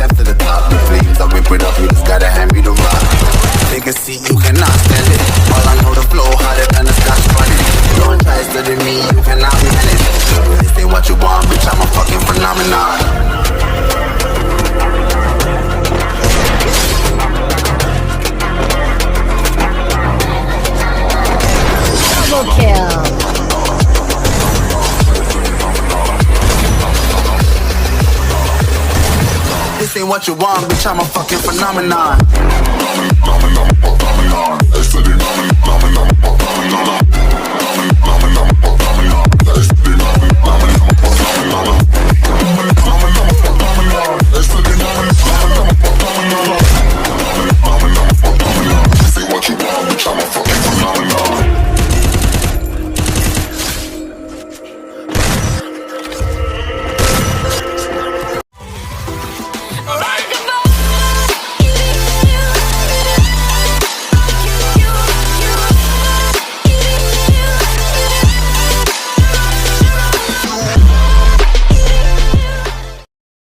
step to the top. The flames, I whip it up, you just gotta hand me the rock. Take a seat, you cannot stand it. All I know, the flow harder than a Scotch bonnet. Don't try studying me, you cannot manage. This ain't what you want, bitch, I'm a fucking phenomenon. Double kill. This ain't what you want, bitch, I'm a fucking phenomenon.